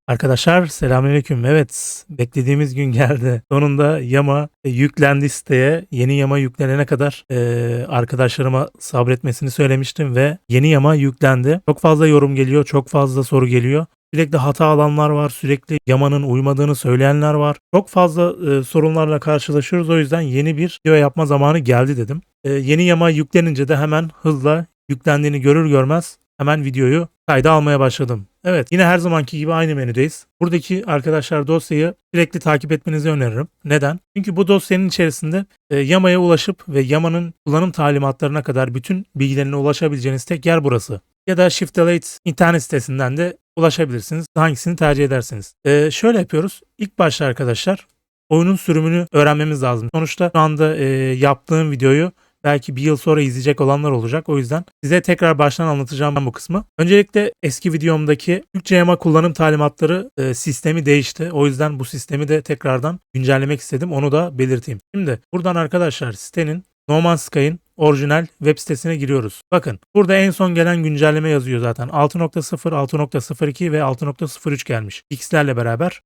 Arkadaşlar selamünaleyküm. Evet, beklediğimiz gün geldi. Sonunda Yama yüklendi siteye. Yeni Yama yüklenene kadar arkadaşlarıma sabretmesini söylemiştim ve yeni Yama yüklendi. Çok fazla yorum geliyor, çok fazla soru geliyor. Sürekli hata alanlar var, sürekli Yama'nın uymadığını söyleyenler var. Çok fazla sorunlarla karşılaşıyoruz. O yüzden yeni bir video yapma zamanı geldi dedim. Yeni Yama yüklenince de hemen hızla yüklendiğini görür görmez hemen videoyu kayda almaya başladım. Evet, yine her zamanki gibi aynı menüdeyiz. Buradaki arkadaşlar dosyayı sürekli takip etmenizi öneririm. Neden? Çünkü bu dosyanın içerisinde Yama'ya ulaşıp ve Yama'nın kullanım talimatlarına kadar bütün bilgilerine ulaşabileceğiniz tek yer burası. Ya da Shift-Delete internet sitesinden de ulaşabilirsiniz. Hangisini tercih edersiniz? Şöyle yapıyoruz. İlk başta arkadaşlar oyunun sürümünü öğrenmemiz lazım. Sonuçta şu anda yaptığım videoyu belki bir yıl sonra izleyecek olanlar olacak. O yüzden size tekrar baştan anlatacağım ben bu kısmı. Öncelikle eski videomdaki Türkçe Yama kullanım talimatları sistemi değişti. O yüzden bu sistemi de tekrardan güncellemek istedim. Onu da belirteyim. Şimdi buradan arkadaşlar sitenin No Man's Sky'ın orijinal web sitesine giriyoruz. Bakın burada en son gelen güncelleme yazıyor zaten. 6.0, 6.02 ve 6.03 gelmiş. X'lerle beraber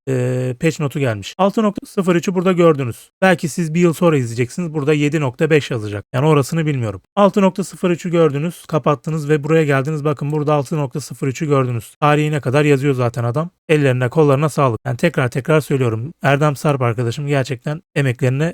patch notu gelmiş. 6.03'ü burada gördünüz. Belki siz bir yıl sonra izleyeceksiniz. Burada 7.5 yazacak. Yani orasını bilmiyorum. 6.03'ü gördünüz, kapattınız ve buraya geldiniz. Bakın burada 6.03'ü gördünüz. Tarihine kadar yazıyor zaten adam. Ellerine kollarına sağlık. Yani tekrar söylüyorum. Erdem Sarp arkadaşım gerçekten emeklerine,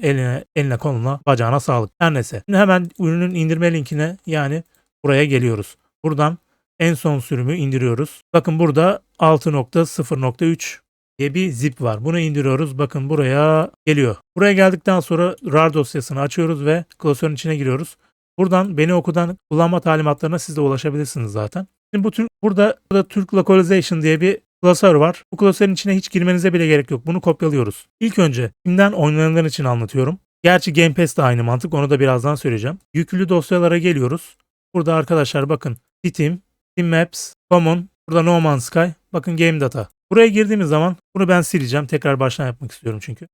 eline koluna, bacağına sağlık. Her neyse. Şimdi hemen ürünün indirme linkine yani buraya geliyoruz. Buradan en son sürümü indiriyoruz. Bakın burada 6.0.3 diye bir zip var. Bunu indiriyoruz. Bakın buraya geliyor. Buraya geldikten sonra RAR dosyasını açıyoruz ve klasörün içine giriyoruz. Buradan beni okudan kullanma talimatlarına siz de ulaşabilirsiniz zaten. Şimdi burada Türk Localization diye bir klasör var. Bu klasörün içine hiç girmenize bile gerek yok. Bunu kopyalıyoruz. İlk önce kimden oynananlar için anlatıyorum. Gerçi Game Pass de aynı mantık. Onu da birazdan söyleyeceğim. Yüklü dosyalara geliyoruz. Burada arkadaşlar bakın Steam, Steam Maps, Common, burada No Man's Sky, bakın Game Data. Buraya girdiğimiz zaman bunu ben sileceğim. Tekrar baştan yapmak istiyorum çünkü.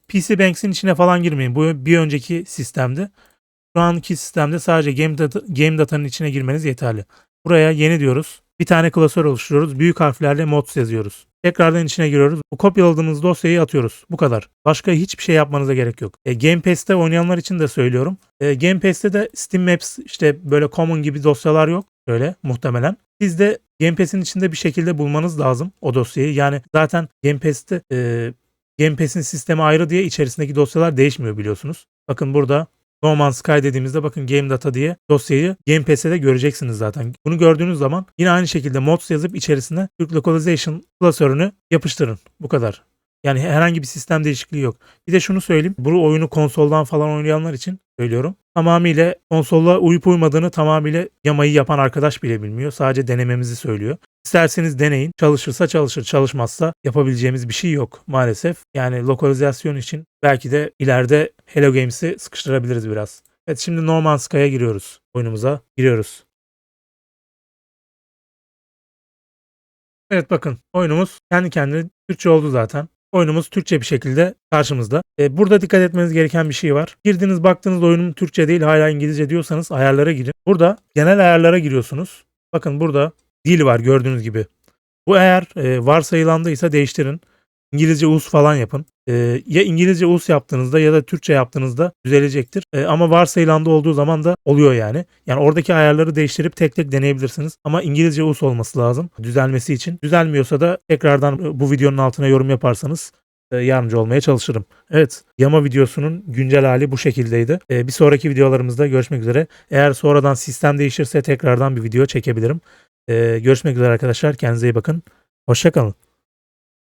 PC Banks'in içine falan girmeyin. Bu bir önceki sistemdi. Şu anki sistemde sadece Game Data'nın içine girmeniz yeterli. Buraya yeni diyoruz. Bir tane klasör oluşturuyoruz. Büyük harflerle mods yazıyoruz. Tekrardan içine giriyoruz. Bu kopyaladığımız dosyayı atıyoruz. Bu kadar. Başka hiçbir şey yapmanıza gerek yok. Game Pass'te oynayanlar için de söylüyorum. Game Pass'te de Steam Maps işte böyle Common gibi dosyalar yok. Öyle muhtemelen. Siz de Game Pass'in içinde bir şekilde bulmanız lazım o dosyayı. Yani zaten Game Pass'te Game Pass'in sistemi ayrı diye içerisindeki dosyalar değişmiyor biliyorsunuz. Bakın burada No Man's Sky dediğimizde bakın Game Data diye dosyayı Game Pass'te de göreceksiniz zaten. Bunu gördüğünüz zaman yine aynı şekilde mods yazıp içerisine Türk Localization klasörünü yapıştırın. Bu kadar. Yani herhangi bir sistem değişikliği yok. Bir de şunu söyleyeyim. Bu oyunu konsoldan falan oynayanlar için söylüyorum. Tamamıyla konsolla uyup uymadığını tamamıyla Yama'yı yapan arkadaş bile bilmiyor. Sadece denememizi söylüyor. İsterseniz deneyin. Çalışırsa çalışır, çalışmazsa yapabileceğimiz bir şey yok maalesef. Yani lokalizasyon için belki de ileride Hello Games'i sıkıştırabiliriz biraz. Evet, şimdi No Man's Sky'a giriyoruz. Oyunumuza giriyoruz. Evet, bakın oyunumuz kendi kendine Türkçe oldu zaten. Oyunumuz Türkçe bir şekilde karşımızda. Burada dikkat etmeniz gereken bir şey var. Girdiniz baktınız oyunum Türkçe değil hala İngilizce diyorsanız ayarlara girin. Burada genel ayarlara giriyorsunuz. Bakın burada dil var gördüğünüz gibi. Bu eğer varsayılandıysa değiştirin. İngilizce US falan yapın. Ya İngilizce US yaptığınızda ya da Türkçe yaptığınızda düzelecektir. Ama varsayılanda olduğu zaman da oluyor yani. Yani oradaki ayarları değiştirip tek tek deneyebilirsiniz. Ama İngilizce US olması lazım düzelmesi için. Düzelmiyorsa da tekrardan bu videonun altına yorum yaparsanız yardımcı olmaya çalışırım. Evet, Yama videosunun güncel hali bu şekildeydi. Bir sonraki videolarımızda görüşmek üzere. Eğer sonradan sistem değişirse tekrardan bir video çekebilirim. Görüşmek üzere arkadaşlar. Kendinize iyi bakın. Hoşça kalın.